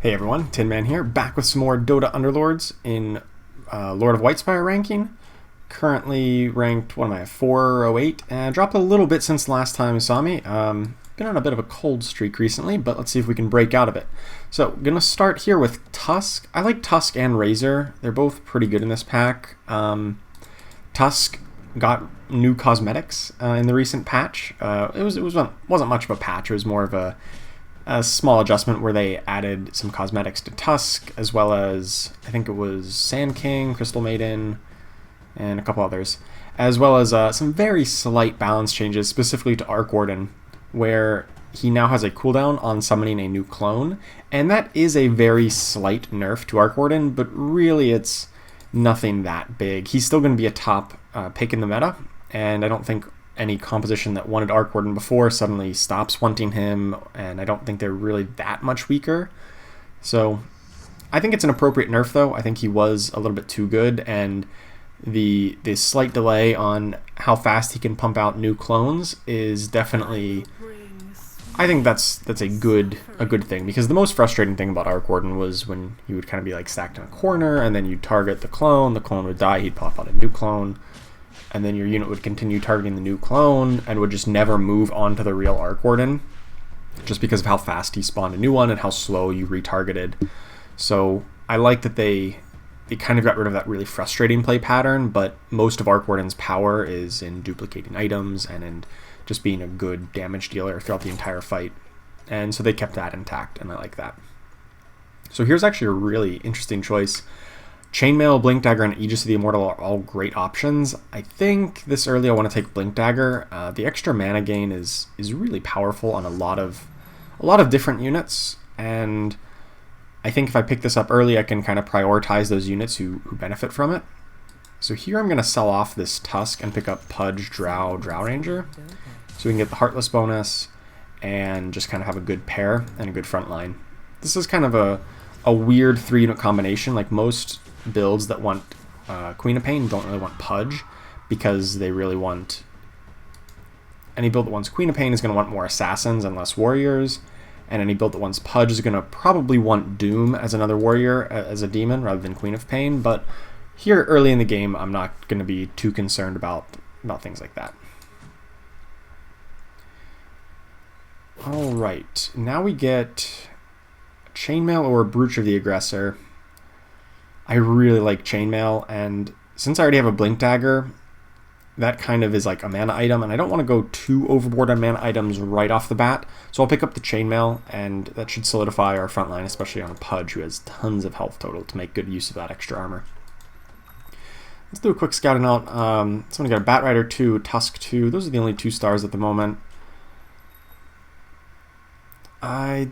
Hey everyone, Tin Man here, back with some more Dota Underlords in Lord of Whitespire ranking. Currently ranked, what am I, 408, and dropped a little bit since the last time you saw me. Been on a bit of a cold streak recently, but let's see if we can break out of it. So, gonna start here with Tusk. I like Tusk and Razor. They're both pretty good in this pack. Tusk got new cosmetics in the recent patch. Wasn't much of a patch. It was more of a small adjustment where they added some cosmetics to Tusk, as well as, I think it was Sand King, Crystal Maiden, and a couple others, as well as some very slight balance changes, specifically to Arc Warden, where he now has a cooldown on summoning a new clone, and that is a very slight nerf to Arc Warden, but really it's nothing that big. He's still going to be a top pick in the meta, and I don't think any composition that wanted Arc Warden before suddenly stops wanting him, and I don't think they're really that much weaker. So I think it's an appropriate nerf, though. I think he was a little bit too good, and the slight delay on how fast he can pump out new clones is definitely, I think that's a good thing, because the most frustrating thing about Arc Warden was when he would kind of be like stacked in a corner, and then you'd target the clone would die, he'd pop out a new clone, and then your unit would continue targeting the new clone and would just never move on to the real Arc Warden, just because of how fast he spawned a new one and how slow you retargeted. So I like that they kind of got rid of that really frustrating play pattern, but most of Arc Warden's power is in duplicating items and in just being a good damage dealer throughout the entire fight. And so they kept that intact, and I like that. So here's actually a really interesting choice. Chainmail, Blink Dagger, and Aegis of the Immortal are all great options. I think this early I want to take Blink Dagger. The extra mana gain is really powerful on a lot of different units, and I think if I pick this up early, I can kind of prioritize those units who benefit from it. So here I'm going to sell off this Tusk and pick up Pudge, Drow Ranger, so we can get the Heartless bonus and just kind of have a good pair and a good front line. This is kind of a weird 3-unit combination. Like most builds that want Queen of Pain don't really want Pudge, because they really want, any build that wants Queen of Pain is going to want more assassins and less warriors, and any build that wants Pudge is going to probably want Doom as another warrior, as a demon, rather than Queen of Pain. But here early in the game, I'm not going to be too concerned about things like that. Alright, now we get Chainmail or Brooch of the Aggressor. I really like Chainmail, and since I already have a Blink Dagger, that kind of is like a mana item, and I don't want to go too overboard on mana items right off the bat, so I'll pick up the Chainmail, and that should solidify our front line, especially on Pudge, who has tons of health total to make good use of that extra armor. Let's do a quick scouting out. Someone got a Bat Rider 2, Tusk 2. Those are the only 2 stars at the moment. I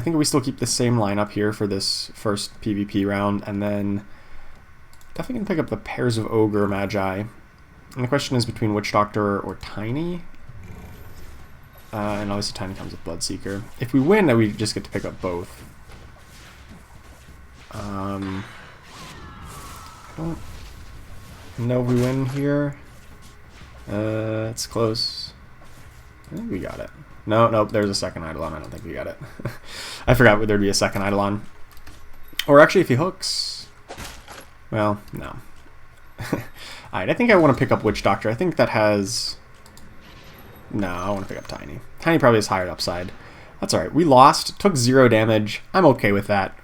think we still keep the same lineup here for this first PvP round, and then definitely going to pick up the pairs of Ogre Magi. And the question is between Witch Doctor or Tiny. And obviously Tiny comes with Bloodseeker. If we win, then we just get to pick up both. I don't know if we win here. It's close. I think we got it. No, there's a second Eidolon. I don't think we got it. I forgot there'd be a second Eidolon. Or actually, if he hooks... Well, no. Alright, I think I want to pick up Witch Doctor. I think that has... No, I want to pick up Tiny. Tiny probably has higher upside. That's alright. We lost, took 0 damage. I'm okay with that.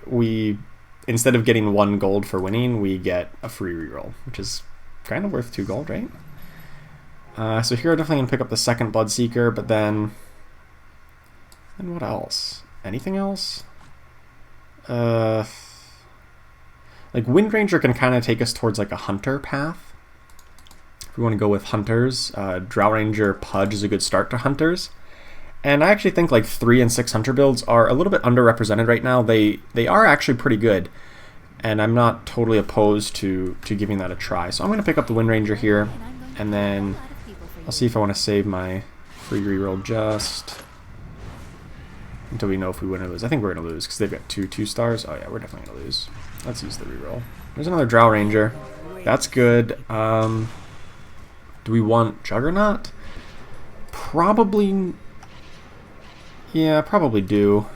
Instead of getting 1 gold for winning, we get a free reroll, which is kind of worth 2 gold, right? So here I'm definitely going to pick up the second Bloodseeker, but then... And what else? Anything else? Like Wind Ranger can kind of take us towards like a Hunter path. If we want to go with Hunters, Drow Ranger Pudge is a good start to Hunters. And I actually think like 3 and 6 Hunter builds are a little bit underrepresented right now. They are actually pretty good, and I'm not totally opposed to giving that a try. So I'm going to pick up the Wind Ranger here, and then I'll see if I want to save my free reroll just until we know if we win or lose. I think we're going to lose because they've got 2 stars. Oh yeah, we're definitely going to lose. Let's use the reroll. There's another Drow Ranger. That's good. Do we want Juggernaut? Probably... Yeah, probably do.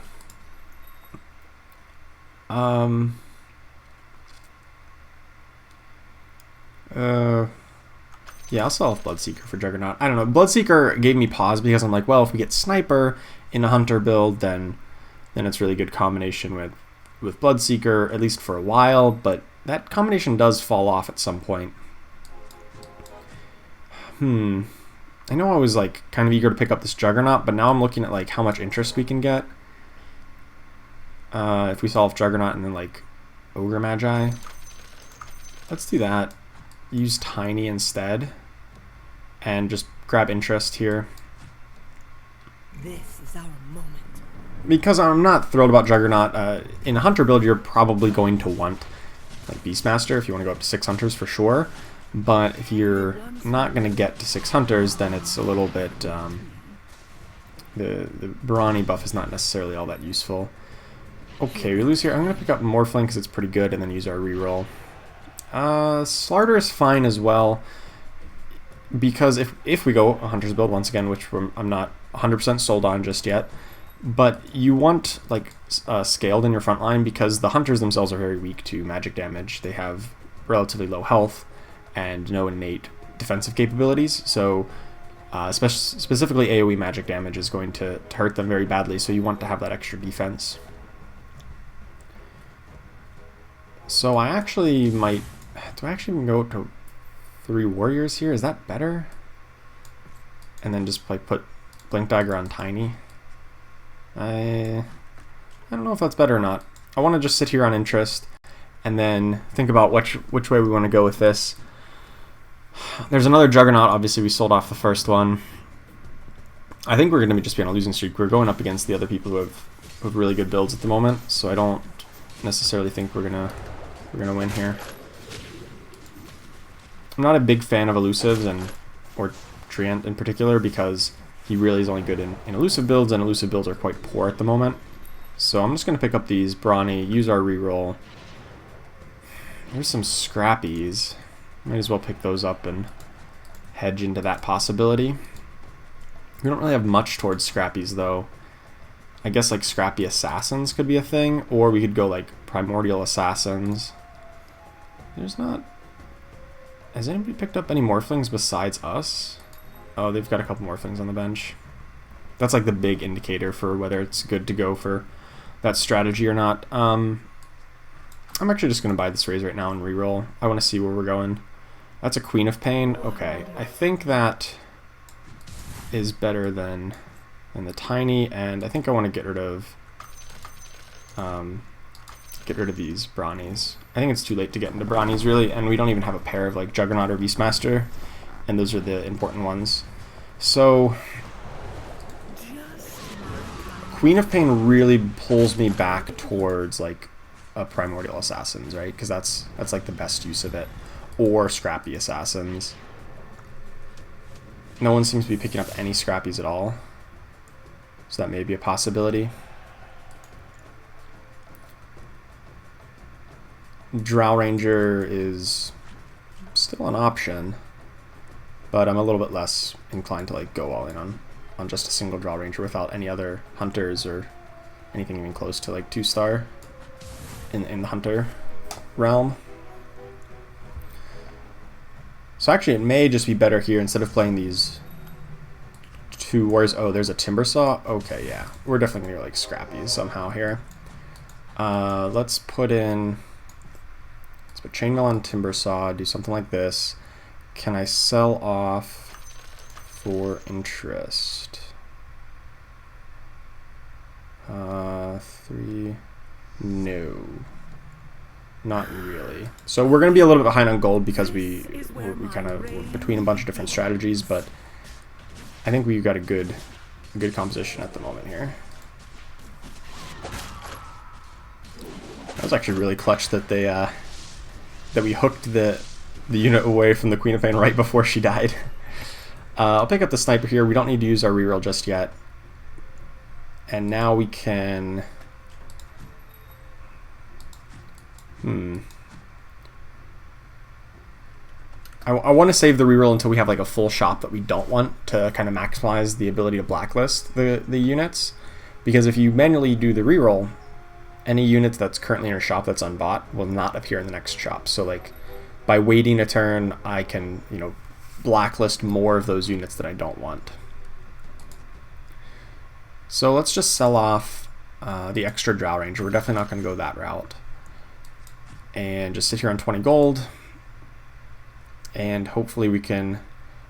Um, yeah, I'll sell off Bloodseeker for Juggernaut. I don't know. Bloodseeker gave me pause because I'm like, well, if we get Sniper in a Hunter build, then it's really good combination with Bloodseeker, at least for a while, but that combination does fall off at some point. I know I was like kind of eager to pick up this Juggernaut, but now I'm looking at like how much interest we can get. If we solve Juggernaut and then like Ogre Magi. Let's do that. Use Tiny instead. And just grab interest here. This is our moment. Because I'm not thrilled about Juggernaut. In a Hunter build, you're probably going to want like Beastmaster if you want to go up to 6 Hunters for sure. But if you're not going to get to 6 Hunters, then it's a little bit... the Brawny buff is not necessarily all that useful. Okay, we lose here. I'm going to pick up Morphling because it's pretty good and then use our reroll. Slarder is fine as well. Because if we go a Hunter's build once again, which I'm not 100% sold on just yet, but you want like scaled in your front line because the Hunters themselves are very weak to magic damage. They have relatively low health and no innate defensive capabilities, so specifically AoE magic damage is going to hurt them very badly, so you want to have that extra defense. So I actually might... Do I actually even go to 3 Warriors here? Is that better? And then just like put Blink Dagger on Tiny? I don't know if that's better or not. I want to just sit here on interest and then think about which way we want to go with this. There's another Juggernaut. Obviously, we sold off the first one. I think we're going to just be on a losing streak. We're going up against the other people who have really good builds at the moment, so I don't necessarily think we're gonna win here. I'm not a big fan of elusives or Treant in particular because he really is only good in elusive builds, and elusive builds are quite poor at the moment. So I'm just going to pick up these Brawny, use our reroll. There's some Scrappies. Might as well pick those up and hedge into that possibility. We don't really have much towards Scrappies though. I guess like Scrappy Assassins could be a thing, or we could go like Primordial Assassins. There's not... Has anybody picked up any Morphlings besides us? Oh, they've got a couple Morphlings on the bench. That's like the big indicator for whether it's good to go for that strategy or not. I'm actually just going to buy this raise right now and reroll. I want to see where we're going. That's a Queen of Pain. Okay, I think that is better than the Tiny, and I think I want to get rid of these Brawnies. I think it's too late to get into Brawnies really, and we don't even have a pair of like Juggernaut or Beastmaster, and those are the important ones. So Queen of Pain really pulls me back towards like a Primordial Assassins, right? Because that's like the best use of it, or Scrappy Assassins. No one seems to be picking up any Scrappies at all, so that may be a possibility. Drow Ranger is still an option, but I'm a little bit less inclined to like go all in on just a single Drow Ranger without any other Hunters or anything even close to like 2-star in the Hunter realm. So actually it may just be better here instead of playing these 2 Warriors. Oh, there's a Timbersaw? Okay, yeah. We're definitely going to go like Scrappies somehow here. Let's put Chainmail on Timbersaw, do something like this. Can I sell off for interest? 3... No. Not really. So we're going to be a little bit behind on gold because we kind of were between a bunch of different strategies, but I think we've got a good composition at the moment here. That was actually really clutch that they that we hooked the unit away from the Queen of Pain right before she died. I'll pick up the Sniper here. We don't need to use our reroll just yet. And now we can... I want to save the reroll until we have like a full shop that we don't want to kind of maximize the ability to blacklist the units. Because if you manually do the reroll, any units that's currently in your shop that's unbought will not appear in the next shop. So like by waiting a turn, I can, blacklist more of those units that I don't want. So let's just sell off the extra Drow Ranger. We're definitely not going to go that route. And just sit here on 20 gold. And hopefully we can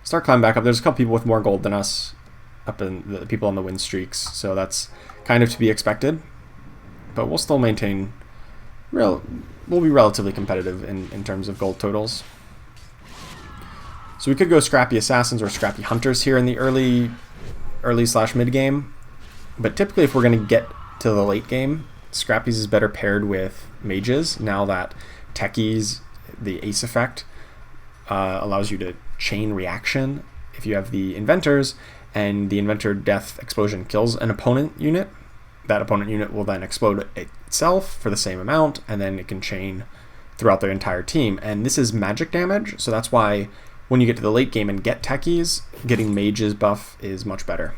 start climbing back up. There's a couple people with more gold than us, up in the people on the win streaks, so that's kind of to be expected. But we'll still maintain, we'll be relatively competitive in terms of gold totals. So we could go Scrappy Assassins or Scrappy Hunters here in the early/mid game. But typically if we're going to get to the late game, Scrappies is better paired with Mages, now that Techies, the Ace effect, allows you to chain reaction if you have the Inventors, and the Inventor Death Explosion kills an opponent unit. That opponent unit will then explode itself for the same amount, and then it can chain throughout their entire team. And this is magic damage, so that's why when you get to the late game and get Techies, getting Mage's buff is much better.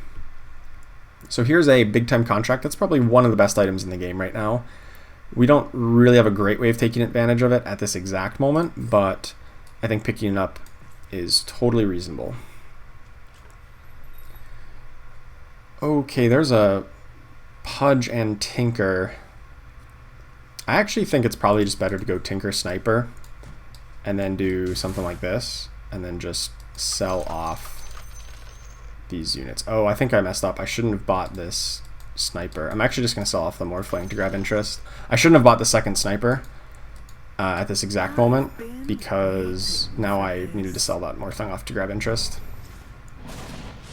So here's a big time contract. That's probably one of the best items in the game right now. We don't really have a great way of taking advantage of it at this exact moment, but I think picking it up is totally reasonable. Okay, there's a Pudge and Tinker. I actually think it's probably just better to go Tinker Sniper and then do something like this and then just sell off these units. Oh, I think I messed up. I shouldn't have bought this Sniper. I'm actually just going to sell off the Morphling to grab interest. I shouldn't have bought the second Sniper at this exact moment, because now I needed to sell that Morphling off to grab interest.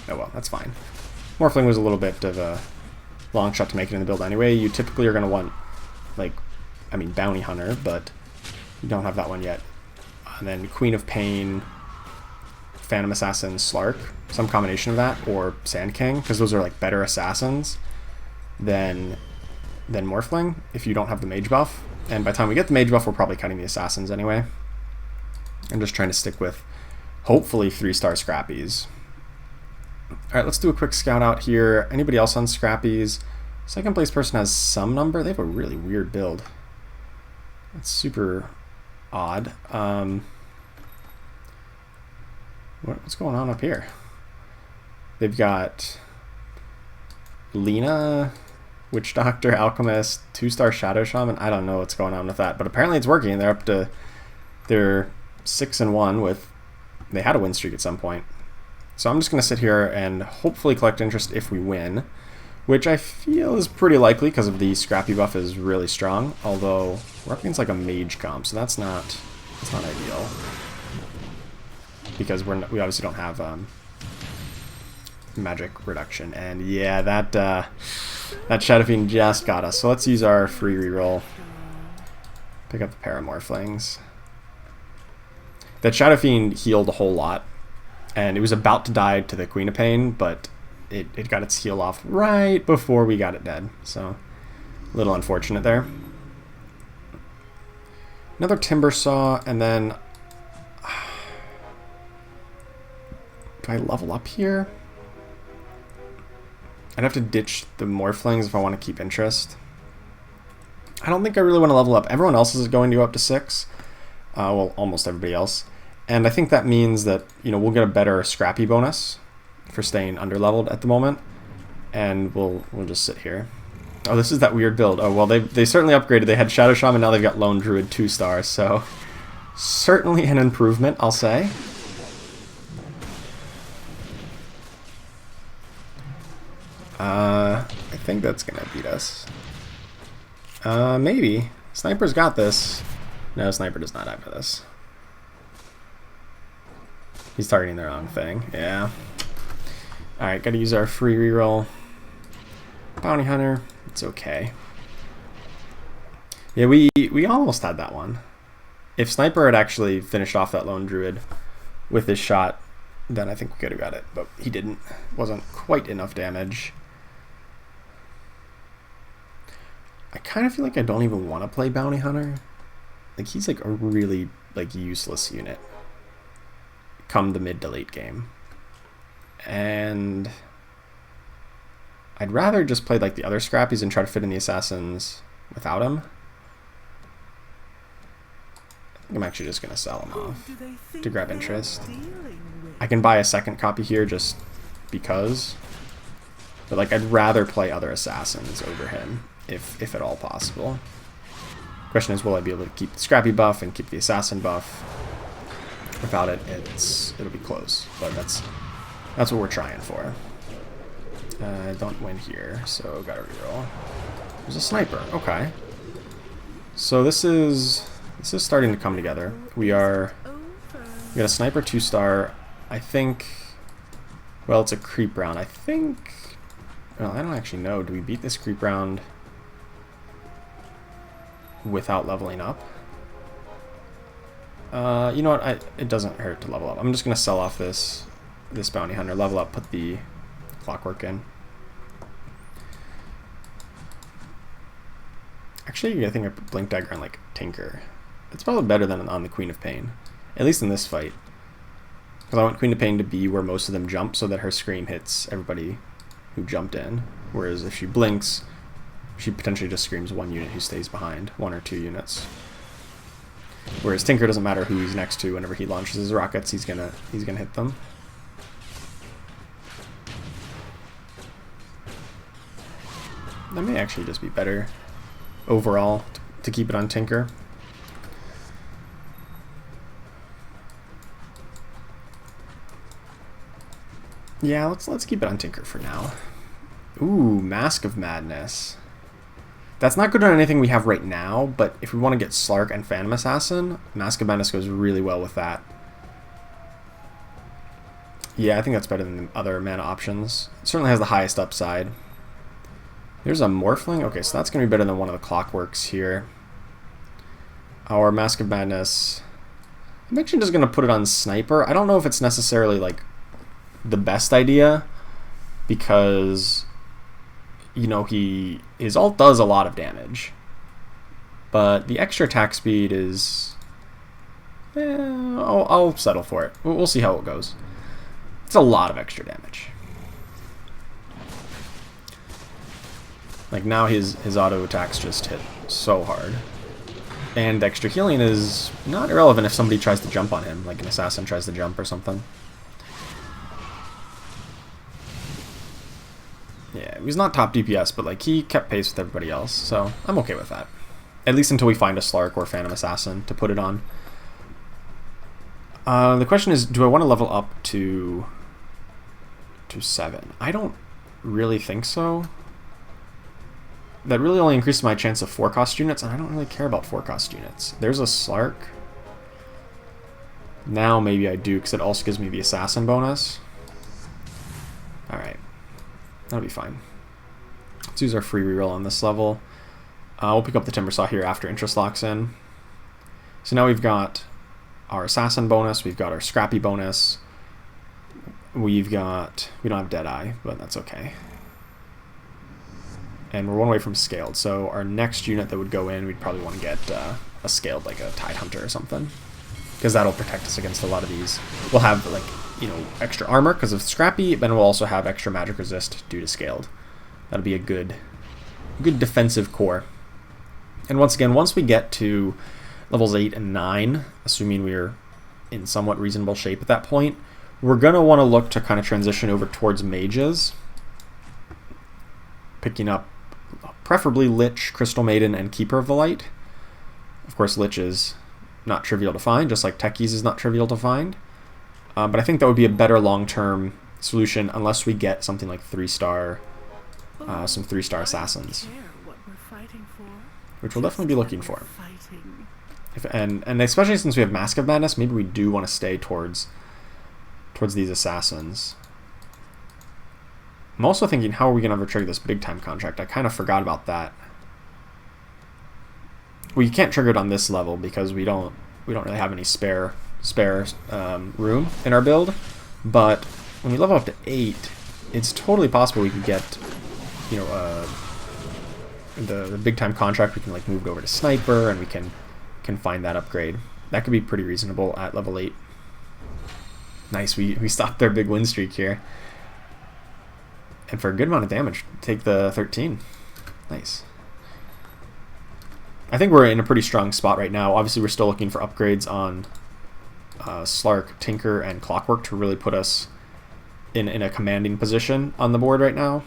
Oh well, that's fine. Morphling was a little bit of a long shot to make it in the build anyway. You typically are going to want, Bounty Hunter, but you don't have that one yet. And then Queen of Pain, Phantom Assassin, Slark, some combination of that, or Sand King, because those are like better assassins than Morphling if you don't have the mage buff. And by the time we get the mage buff, we're probably cutting the assassins anyway. I'm just trying to stick with hopefully 3-star Scrappies. Alright, let's do a quick scout out here. Anybody else on Scrappies? Second place person has some number. They have a really weird build. That's super odd. What's going on up here? They've got Lena, Witch Doctor, Alchemist, 2-star Shadow Shaman. I don't know what's going on with that, but apparently it's working. They're up to, they're 6-1 with, they had a win streak at some point. So I'm just going to sit here and hopefully collect interest if we win, which I feel is pretty likely because of the Scrappy buff is really strong, although we're up against like a mage comp, so that's not ideal. Because we obviously don't have magic reduction, and yeah, that Shadow Fiend just got us. So let's use our free reroll. Pick up the Paramorphlings. That Shadow Fiend healed a whole lot, and it was about to die to the Queen of Pain, but it got its heal off right before we got it dead. So a little unfortunate there. Another Timber Saw, and then do I level up here? I'd have to ditch the Morphlings if I want to keep interest. I don't think I really want to level up. Everyone else is going to go up to 6. Well, almost everybody else. And I think that means that, we'll get a better Scrappy bonus for staying underleveled at the moment. And we'll just sit here. Oh, this is that weird build. Oh, well, they certainly upgraded. They had Shadow Shaman, now they've got Lone Druid 2 stars. So certainly an improvement, I'll say. I think that's gonna beat us. Maybe. Sniper's got this. No, Sniper does not have this. He's targeting the wrong thing. Yeah. Alright, gotta use our free reroll. Bounty Hunter. It's okay. Yeah, we almost had that one. If Sniper had actually finished off that Lone Druid with his shot, then I think we could have got it. But he didn't. Wasn't quite enough damage. I kind of feel like I don't even want to play Bounty Hunter. Like, he's like a really useless unit come the mid to late game. And I'd rather just play like the other Scrappies and try to fit in the Assassins without him. I think I'm actually just going to sell him off to grab interest. I can buy a second copy here just because. But like, I'd rather play other assassins over him, if at all possible. Question is, will I be able to keep the Scrappy buff and keep the assassin buff? Without it, it'll be close. But that's what we're trying for. Don't win here, so gotta reroll. There's a sniper. Okay. So this is starting to come together. We got a sniper 2-star. I think. Well, it's a creep round. I think. Well, I don't actually know. Do we beat this creep round without leveling up? You know what? It doesn't hurt to level up. I'm just gonna sell off this bounty hunter, level up, put the clockwork in. Actually, I think I put blink dagger on like Tinker. It's probably better than on the Queen of Pain, at least in this fight. Because I want Queen of Pain to be where most of them jump, so that her scream hits everybody who jumped in. Whereas if she blinks, she potentially just screams one unit who stays behind, 1 or 2 units. Whereas Tinker doesn't matter who he's next to. Whenever he launches his rockets, he's gonna hit them. That may actually just be better overall to keep it on Tinker. Yeah, let's keep it on Tinker for now. Ooh, Mask of Madness. That's not good on anything we have right now, but if we want to get Slark and Phantom Assassin, Mask of Madness goes really well with that. Yeah, I think that's better than the other mana options. It certainly has the highest upside. There's a Morphling. Okay, so that's going to be better than one of the Clockworks here. Our Mask of Madness. I'm actually just going to put it on Sniper. I don't know if it's necessarily like the best idea, because you know his ult does a lot of damage, but the extra attack speed is I'll settle for it. We'll see how it goes. It's a lot of extra damage. Like now his auto attacks just hit so hard, and extra healing is not irrelevant if somebody tries to jump on him, like an assassin tries to jump or something. Yeah, he was not top DPS, but like he kept pace with everybody else, so I'm okay with that. At least until we find a Slark or Phantom Assassin to put it on. The question is, do I want to level up to 7? I don't really think so. That really only increases my chance of 4-cost units, and I don't really care about 4-cost units. There's a Slark. Now maybe I do, because it also gives me the Assassin bonus. Alright. That'll be fine. Let's use our free reroll on this level. We'll pick up the Timber Saw here after interest locks in. So now we've got our Assassin bonus, we've got our Scrappy bonus, we don't have Deadeye, but that's okay. And we're one away from Scaled, so our next unit that would go in, we'd probably want to get a Scaled, like a Tide Hunter or something, because that'll protect us against a lot of these. We'll have, like, you know, extra armor because of Scrappy, but then we'll also have extra magic resist due to Scaled. That'll be a good defensive core. And once again, once we get to levels 8 and 9, assuming we're in somewhat reasonable shape at that point, we're going to want to look to kind of transition over towards mages, picking up preferably Lich, Crystal Maiden, and Keeper of the Light. Of course, Lich is not trivial to find, just like Techies is not trivial to find. But I think that would be a better long-term solution unless we get something like 3-star, some 3-star assassins, which we'll definitely be looking for. And especially since we have Mask of Madness, maybe we do want to stay towards these assassins. I'm also thinking, how are we going to ever trigger this big-time contract? I kind of forgot about that. We can't trigger it on this level because we don't really have any spare room in our build, but when we level up to 8, it's totally possible we could get, you know, the big time contract. We can like move it over to Sniper, and we can find that upgrade. That could be pretty reasonable at level 8. Nice, we stopped their big win streak here, and for a good amount of damage, take the 13. Nice. I think we're in a pretty strong spot right now. Obviously, we're still looking for upgrades on Slark, Tinker, and Clockwork to really put us in a commanding position on the board right now.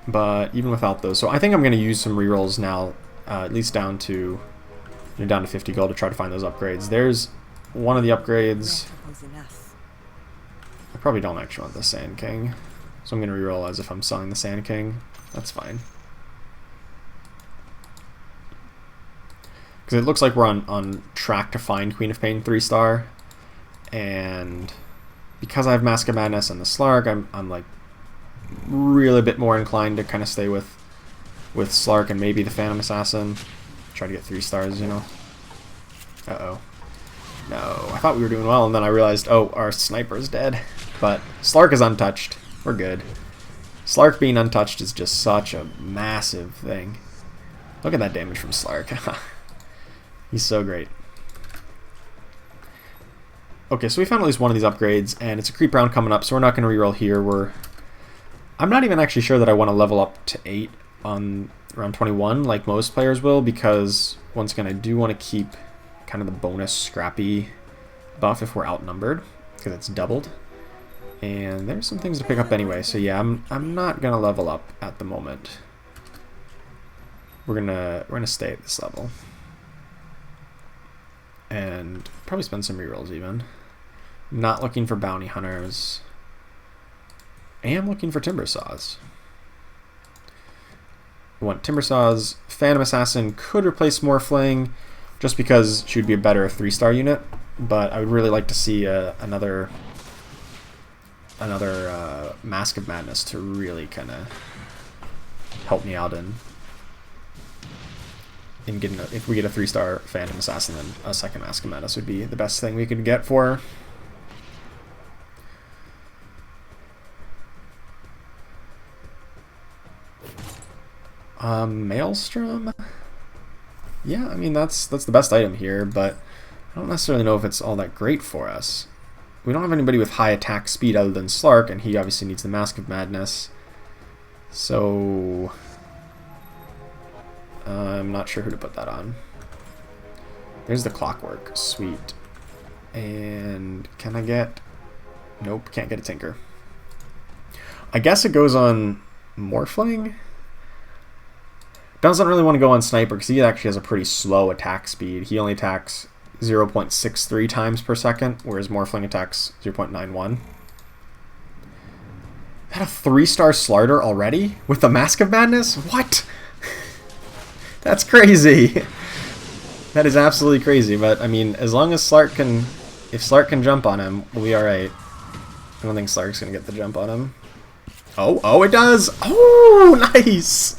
But even without those, so I think I'm going to use some rerolls now, at least down to 50 gold to try to find those upgrades. There's one of the upgrades. I probably don't actually want the Sand King, so I'm going to reroll as if I'm selling the Sand King. That's fine. Because it looks like we're on track to find Queen of Pain 3-star, and because I have Mask of Madness and the Slark, I'm like really a bit more inclined to kind of stay with Slark and maybe the Phantom Assassin. Try to get 3 stars, you know. Uh-oh. No, I thought we were doing well, and then I realized, oh, our sniper's dead. But Slark is untouched. We're good. Slark being untouched is just such a massive thing. Look at that damage from Slark. He's so great. Okay, so we found at least one of these upgrades, and it's a creep round coming up, so we're not going to reroll here. I'm not even actually sure that I want to level up to 8 on round 21 like most players will, because once again I do want to keep kind of the bonus Scrappy buff if we're outnumbered, because it's doubled. And there's some things to pick up anyway, so yeah, I'm not going to level up at the moment. We're gonna stay at this level. And probably spend some rerolls even. Not looking for bounty hunters. I am looking for timber saws. I want timber saws. Phantom Assassin could replace Morphling just because she would be a better 3-star unit, but I would really like to see another Mask of Madness to really kind of help me out in getting if we get a 3-star Phantom Assassin, then a second Mask of Madness would be the best thing we could get for her. Maelstrom? Yeah, I mean that's the best item here, but I don't necessarily know if it's all that great for us. We don't have anybody with high attack speed other than Slark, and he obviously needs the Mask of Madness. So I'm not sure who to put that on. There's the Clockwork. Sweet. And can I get... Nope, can't get a Tinker. I guess it goes on Morphling? Doesn't really want to go on Sniper because he actually has a pretty slow attack speed. He only attacks 0.63 times per second, whereas Morphling attacks 0.91. Had a 3-star Slarder already? With the Mask of Madness? What? That's crazy. That is absolutely crazy, but I mean, as long as Slark can... If Slark can jump on him, we'll be alright. I don't think Slark's gonna get the jump on him. Oh, it does! Oh, nice!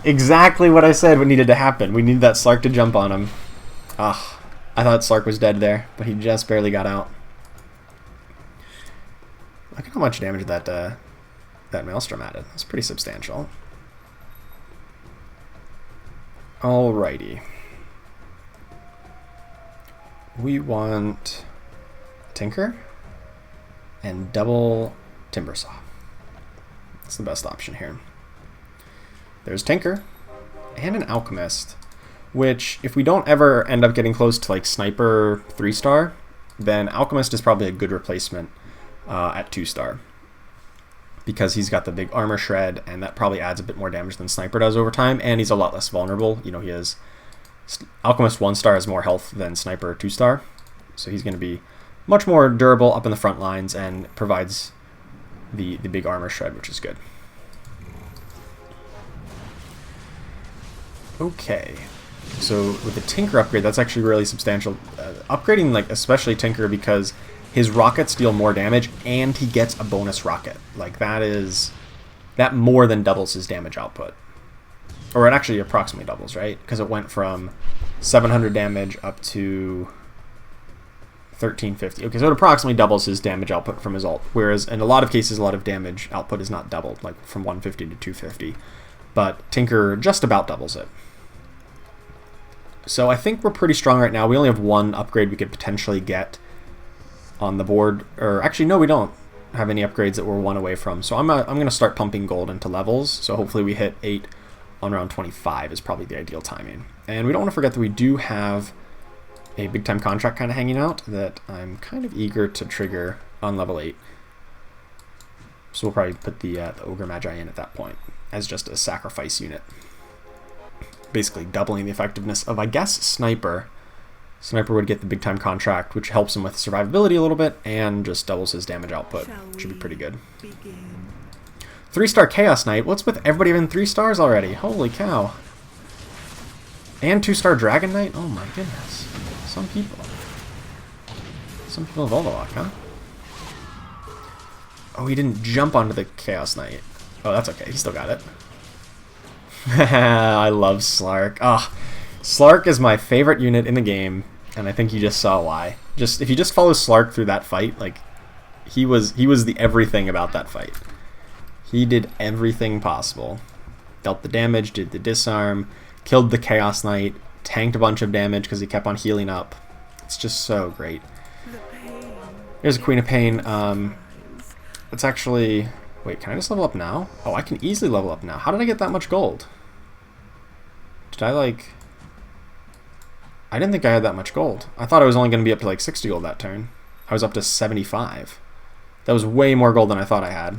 Exactly what I said what needed to happen. We needed that Slark to jump on him. Ah, I thought Slark was dead there, but he just barely got out. Look at how much damage that Maelstrom added. That's pretty substantial. Alrighty. We want Tinker and double Timber Saw. That's the best option here. There's Tinker and an Alchemist, which if we don't ever end up getting close to like Sniper 3-star, then Alchemist is probably a good replacement at 2-star. Because he's got the big armor shred, and that probably adds a bit more damage than Sniper does over time, and he's a lot less vulnerable. You know, he has... Alchemist 1-star has more health than Sniper 2-star, so he's going to be much more durable up in the front lines and provides the big armor shred, which is good. Okay, so with the Tinker upgrade, that's actually really substantial. Upgrading, like, especially Tinker, because his rockets deal more damage, and he gets a bonus rocket. Like, that more than doubles his damage output. Or it actually approximately doubles, right? Because it went from 700 damage up to 1350. Okay, so it approximately doubles his damage output from his ult. Whereas in a lot of cases, a lot of damage output is not doubled, like from 150 to 250. But Tinker just about doubles it. So I think we're pretty strong right now. We only have one upgrade we could potentially get on the board. Or actually, no, we don't have any upgrades that we're one away from. So I'm going to start pumping gold into levels. So hopefully we hit 8 on round 25 is probably the ideal timing. And we don't want to forget that we do have a big time contract kind of hanging out that I'm kind of eager to trigger on level 8. So we'll probably put the Ogre Magi in at that point as just a sacrifice unit. Basically doubling the effectiveness of, I guess, Sniper. Sniper would get the big time contract, which helps him with survivability a little bit, and just doubles his damage output, which would be pretty good. 3-star Chaos Knight. What's with everybody having 3 stars already? Holy cow. And 2-star Dragon Knight? Oh my goodness. Some people. Some people have all the luck, huh? Oh, he didn't jump onto the Chaos Knight. Oh, that's okay. He still got it. I love Slark. Oh, Slark is my favorite unit in the game, and I think you just saw why. If you just follow Slark through that fight, like he was the everything about that fight. He did everything possible. Dealt the damage, did the disarm, killed the Chaos Knight, tanked a bunch of damage because he kept on healing up. It's just so great. Here's a Queen of Pain. It's actually... Wait, can I just level up now? Oh, I can easily level up now. How did I get that much gold? Did I, like... I didn't think I had that much gold. I thought I was only going to be up to, like, 60 gold that turn. I was up to 75. That was way more gold than I thought I had.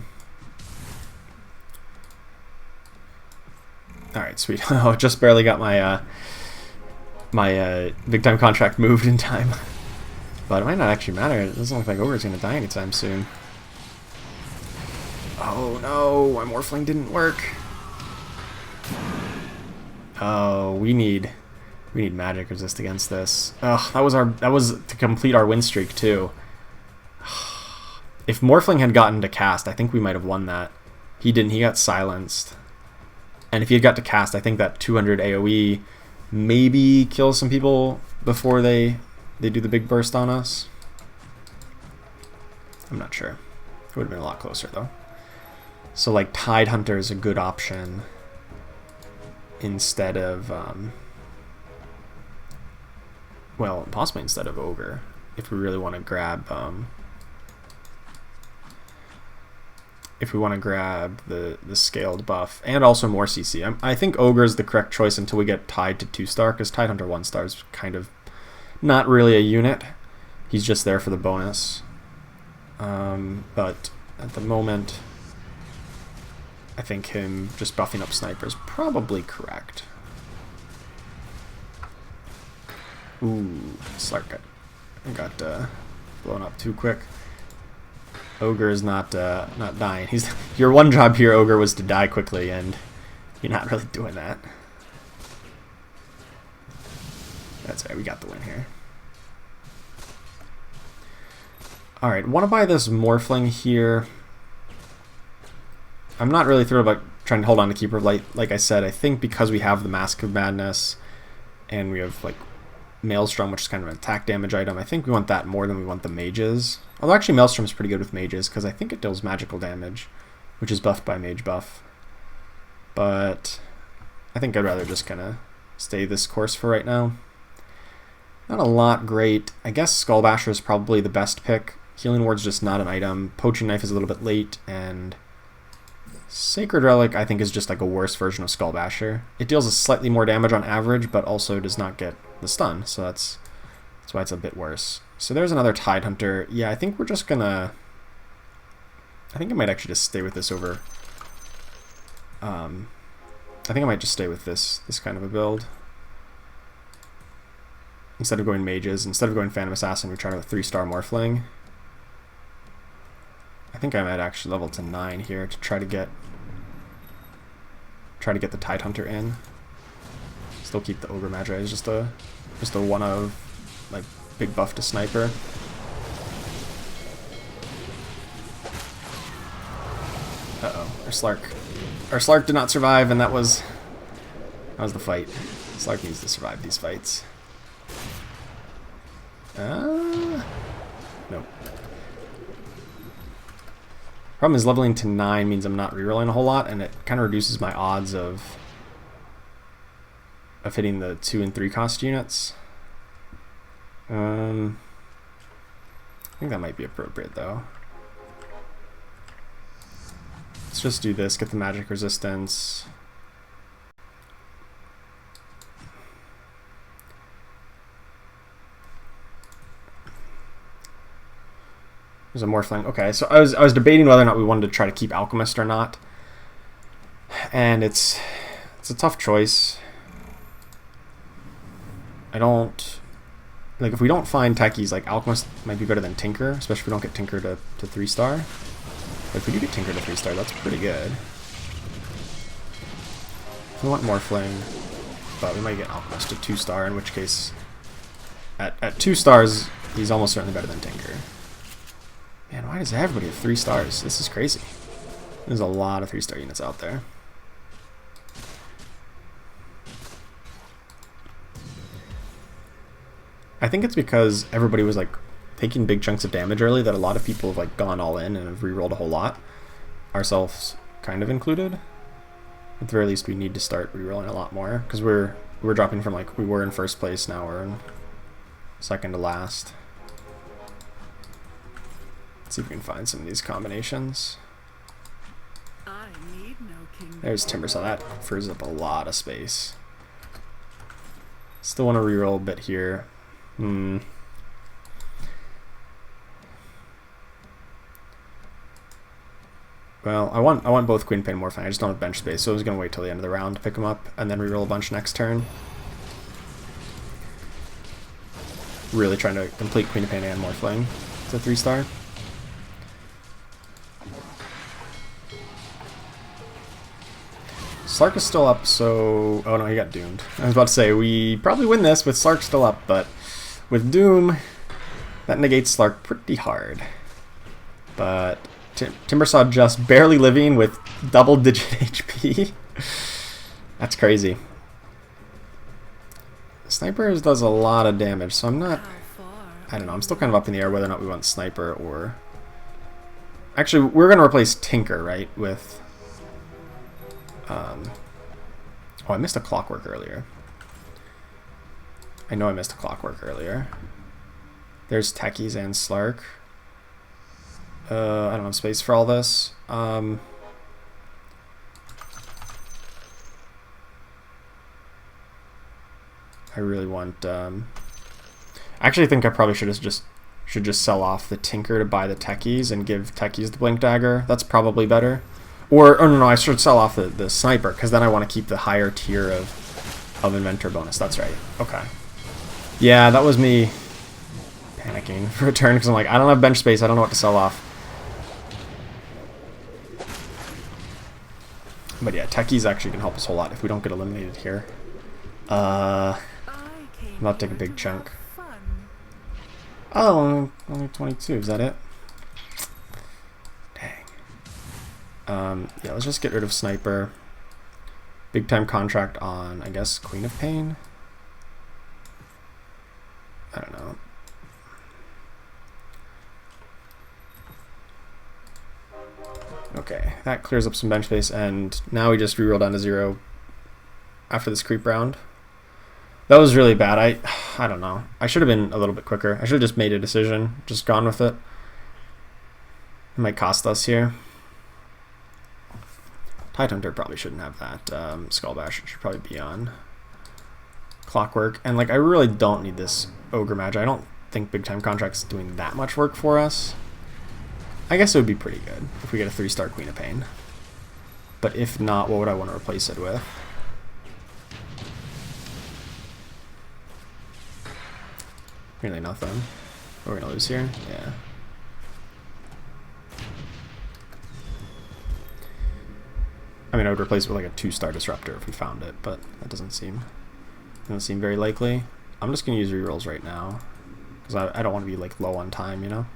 Alright, sweet. Oh, just barely got my, big time contract moved in time. But it might not actually matter. It doesn't look like Ogre's going to die anytime soon. Oh no, my Morphling didn't work. Oh, we need magic resist against this. Ugh, that was to complete our win streak too. If Morphling had gotten to cast, I think we might have won that. He didn't, he got silenced. And if he had got to cast, I think that 200 AoE maybe kills some people before they do the big burst on us. I'm not sure. It would have been a lot closer though. So like Tidehunter is a good option instead of, well, possibly instead of Ogre, if we really want to grab, the scaled buff, and also more CC. I think Ogre is the correct choice until we get tied to 2-star, because Tidehunter 1-star is kind of not really a unit. He's just there for the bonus. But at the moment, I think him just buffing up Sniper is probably correct. Ooh, Slark got blown up too quick. Ogre is not dying. Your one job here, Ogre, was to die quickly, and you're not really doing that. That's right, we got the win here. Alright, want to buy this Morphling here. I'm not really thrilled about trying to hold on to Keeper of Light. Like I said, I think because we have the Mask of Madness and we have like Maelstrom, which is kind of an attack damage item, I think we want that more than we want the mages. Although actually Maelstrom is pretty good with mages because I think it deals magical damage, which is buffed by mage buff. But I think I'd rather just kind of stay this course for right now. Not a lot great. I guess Skullbasher is probably the best pick. Healing Ward's just not an item. Poaching Knife is a little bit late, and Sacred Relic, I think, is just like a worse version of Skullbasher. It deals a slightly more damage on average, but also does not get the stun, so that's why it's a bit worse. So there's another Tidehunter. Yeah, I think we're just gonna... I think I might actually just stay with this over... I think I might just stay with this kind of a build. Instead of going mages, instead of going Phantom Assassin, we try to 3-star Morphling. I think I might actually level to 9 here to try to get the Tidehunter in. Still keep the Ogre Magi as just a one of like big buff to Sniper. Uh-oh, our Slark did not survive, and that was the fight. Slark needs to survive these fights. Nope. Problem is leveling to 9 means I'm not rerolling a whole lot, and it kind of reduces my odds of hitting the 2 and 3 cost units. I think that might be appropriate though. Let's just do this, get the magic resistance. There's a Morphling. Okay, so I was debating whether or not we wanted to try to keep Alchemist or not. And it's a tough choice. I don't... Like, if we don't find Techies, like, Alchemist might be better than Tinker, especially if we don't get Tinker to 3-star. But if we do get Tinker to 3-star, that's pretty good. We want Morphling, but we might get Alchemist to 2-star, in which case, at 2 stars, he's almost certainly better than Tinker. Man, why does everybody have 3 stars? This is crazy. There's a lot of 3-star units out there. I think it's because everybody was like taking big chunks of damage early that a lot of people have like gone all in and have rerolled a whole lot. Ourselves kind of included. At the very least, we need to start rerolling a lot more because we're dropping from like we were in first place, now we're in second to last. Let's see if we can find some of these combinations. I need no king. There's Timbersaw. That frees up a lot of space. Still want to reroll a bit here. Well, I want both Queen Pain and Morphling. I just don't have bench space, so I was going to wait till the end of the round to pick them up and then reroll a bunch next turn. Really trying to complete Queen of Pain and Morphling to 3-star. Slark is still up, so... Oh no, he got doomed. I was about to say, we probably win this with Slark still up, but with Doom, that negates Slark pretty hard. But Timbersaw just barely living with double-digit HP. That's crazy. Sniper does a lot of damage, so I'm not... I don't know, I'm still kind of up in the air whether or not we want Sniper or... Actually, we're going to replace Tinker, right, with... Oh, I missed a Clockwork earlier. I know I missed a Clockwork earlier. There's Techies and Slark. I don't have space for all this. I really want... I actually think I probably should just sell off the Tinker to buy the Techies and give Techies the Blink Dagger. That's probably better. Or no, I should sell off the Sniper, because then I want to keep the higher tier of Inventor bonus. That's right. Okay. Yeah, that was me panicking for a turn, because I'm like, I don't have bench space, I don't know what to sell off. But yeah, Techies actually can help us a whole lot if we don't get eliminated here. I'm about to take a big chunk. Oh, only 22, is that it? Yeah, let's just get rid of Sniper. Big time contract on, I guess, Queen of Pain. I don't know. Okay, that clears up some bench space, and now we just reroll down to 0 after this creep round. That was really bad. I don't know. I should have been a little bit quicker. I should have just made a decision, just gone with it. It might cost us here. Tidehunter probably shouldn't have that. Skullbash should probably be on Clockwork. And like, I really don't need this Ogre Magi. I don't think Big Time Contract's doing that much work for us. I guess it would be pretty good if we get a 3-star Queen of Pain. But if not, what would I want to replace it with? Really nothing. We're gonna lose here? Yeah. I mean, I would replace it with like a 2-star Disruptor if we found it, but that doesn't seem very likely. I'm just gonna use rerolls right now because I don't want to be like low on time, you know.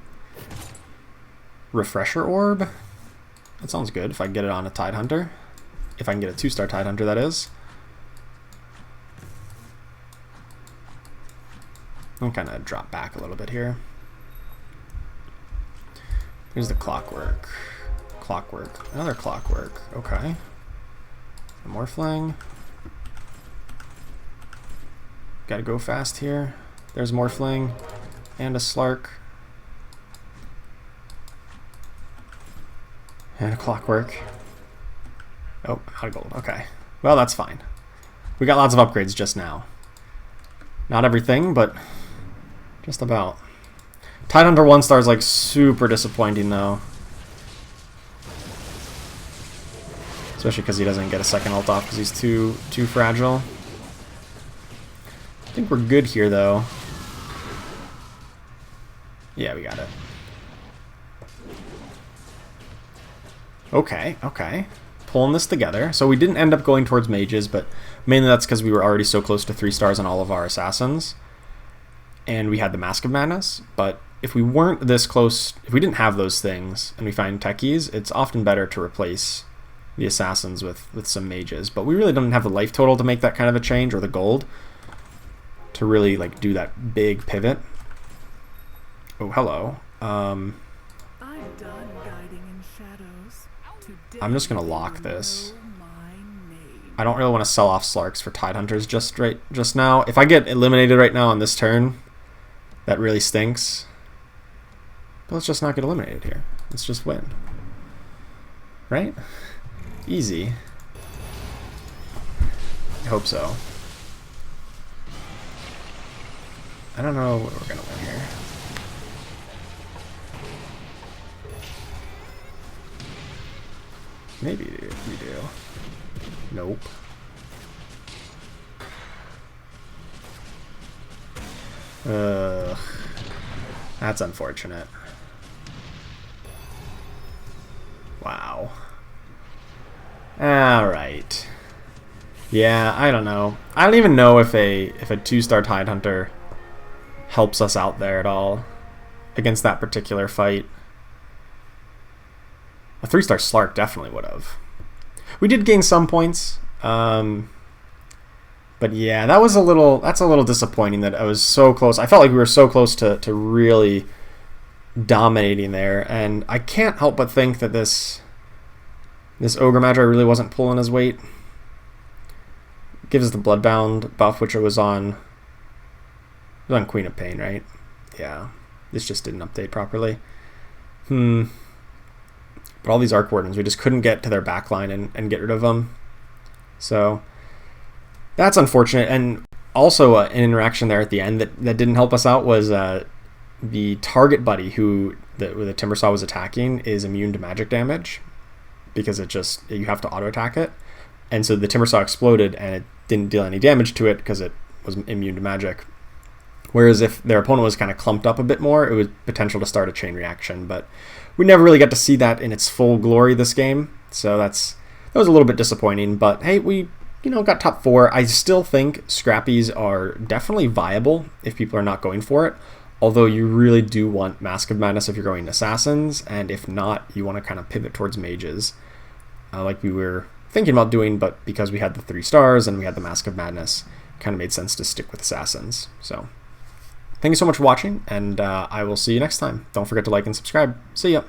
Refresher Orb. That sounds good if I can get it on a Tidehunter. If I can get a 2-star Tidehunter, that is. I'm kind of drop back a little bit here. Here's the Clockwork. Clockwork. Another Clockwork. Okay. A Morphling. Gotta go fast here. There's Morphling. And a Slark. And a Clockwork. Oh, out of gold. Okay. Well, that's fine. We got lots of upgrades just now. Not everything, but just about. Tidehunter 1-star is like super disappointing though. Especially because he doesn't get a second ult off because he's too fragile. I think we're good here though. Yeah, we got it. Okay, okay. Pulling this together. So we didn't end up going towards mages, but mainly that's because we were already so close to 3 stars on all of our assassins. And we had the Mask of Madness, but if we weren't this close, if we didn't have those things and we find techies, it's often better to replace the assassins with some mages. But we really don't have the life total to make that kind of a change, or the gold, to really like do that big pivot. Oh, hello. I'm done guiding in shadows. Today I'm just gonna lock this. you know my name. I don't really want to sell off Slarks for Tidehunters just now. If I get eliminated right now on this turn, that really stinks. But let's just not get eliminated here. Let's just win. Right? Easy. I hope so. I don't know what we're gonna win here. Maybe we do. Nope. Ugh. That's unfortunate. Wow. Alright. Yeah, I don't know. I don't even know if a 2-star Tidehunter helps us out there at all against that particular fight. A 3-star Slark definitely would have. We did gain some points, but yeah, that's a little disappointing that I was so close. I felt like we were so close to really dominating there, and I can't help but think that this Ogre Magi really wasn't pulling his weight. Gives us the Bloodbound buff, which it was on Queen of Pain, right? Yeah, this just didn't update properly. But all these Arc Wardens, we just couldn't get to their backline and get rid of them. So that's unfortunate. And also an interaction there at the end that didn't help us out was the target buddy who the Timbersaw was attacking is immune to magic damage, because you have to auto attack it. And so the Timbersaw exploded and it didn't deal any damage to it because it was immune to magic. Whereas if their opponent was kind of clumped up a bit more, it was potential to start a chain reaction. But we never really got to see that in its full glory this game. So that was a little bit disappointing. But hey, we got top 4. I still think Scrappies are definitely viable if people are not going for it. Although you really do want Mask of Madness if you're going Assassins. And if not, you want to kind of pivot towards Mages. Like we were thinking about doing, but because we had the 3 stars and we had the Mask of Madness, it kind of made sense to stick with Assassins. So thank you so much for watching, and I will see you next time. Don't forget to like and subscribe. See ya.